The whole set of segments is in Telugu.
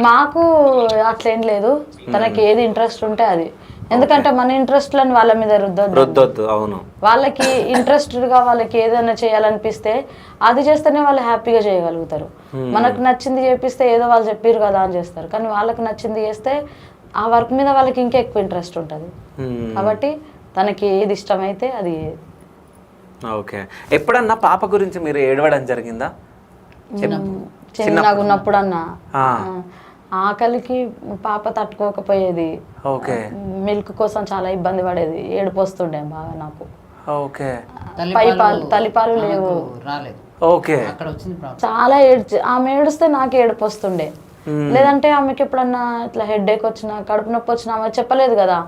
మాకు అట్లేం లేదు, తనకి ఏది ఇంట్రెస్ట్ ఉంటే అది. ఎందుకంటే మన ఇంట్రెస్ట్లను వాళ్ళ మీద రుద్దొద్దు. అవును, వాళ్ళకి ఇంట్రెస్టెడ్గా వాళ్ళకి ఏదైనా చేయాలనిపిస్తే అది చేస్తేనే వాళ్ళు హ్యాపీగా చేయగలుగుతారు. మనకు నచ్చింది చేపిస్తే ఏదో వాళ్ళు చెప్పారు కదా అని చేస్తారు, కానీ వాళ్ళకి నచ్చింది చేస్తే ఆ వర్క్ మీద వాళ్ళకి ఇంకా ఎక్కువ ఇంట్రెస్ట్ ఉంటుంది. కాబట్టి తనకి ఏది ఇష్టమైతే అది. ఓకే. ఎప్పుడన్నా పాప గురించి మీరు ఏడవడం జరిగిందా? చిన్నగా ఉన్నప్పుడు అన్న ఆకలికి పాప తట్టుకోకపోయేది, మిల్క్ కోసం చాలా ఇబ్బంది పడేది, ఏడుపు వస్తుండే బాగా నాకు. ఓకే. తల్లిపాలు లేవు, ఓకే. చాలా ఆమె ఏడుస్తే నాకు ఏడుపు వస్తుండే. లేదంటే ఆమెకి ఎప్పుడన్నా ఇట్లా హెడ్ఏక్ వచ్చినా కడుపు నొప్పి వచ్చినా ఆమె చెప్పలేదు కదా,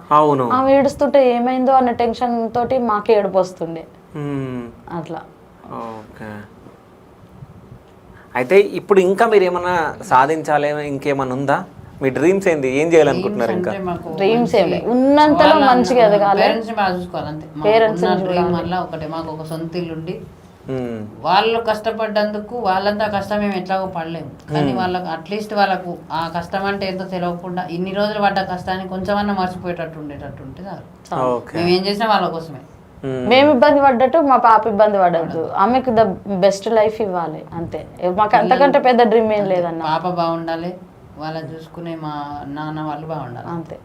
ఆమె ఏడుస్తుంటే ఏమైందో అన్న టెన్షన్ తోటి మాకు ఏడుపు వస్తుండే అట్లా. ఓకే. అయితే ఇప్పుడు ఇంకా మీరు ఏమన్నా సాధించాలి, ఇంకేమన్నా ఉందా? మీ డ్రీమ్స్ ఏంది, ఏం చేయాలనుకుంటున్నారు? ఇంకా డ్రీమ్స్ ఏమి ఉన్నంతలో మంచిగా ఎదగాలి, పేరెంట్స్ ఒకటి మాకు ఒక సొంత ఇల్లుండి వాళ్ళు కష్టపడ్డందుకు వాళ్ళంతా కష్టం మేము ఎట్లాగో పడలేము, కానీ వాళ్ళకు అట్లీస్ట్ వాళ్ళకు ఆ కష్టం అంటే ఎంతో తెలియకుండా ఇన్ని రోజులు పడ్డ కష్టాన్ని కొంచెమన్నా మర్చిపోయేటట్టు ఉండేటట్టు ఉంటే మేము ఏం చేసినా వాళ్ళ కోసమే. మేము ఇబ్బంది పడ్డట్టు మా పాప ఇబ్బంది పడద్దు, ఆమెకు ద బెస్ట్ లైఫ్ ఇవ్వాలి అంతే. మాకు అంతకంటే పెద్ద డ్రీమ్ ఏం లేదన్న. పాప బాగుండాలి, వాళ్ళని చూసుకునే మా నాన్న వాళ్ళు బాగుండాలి అంతే.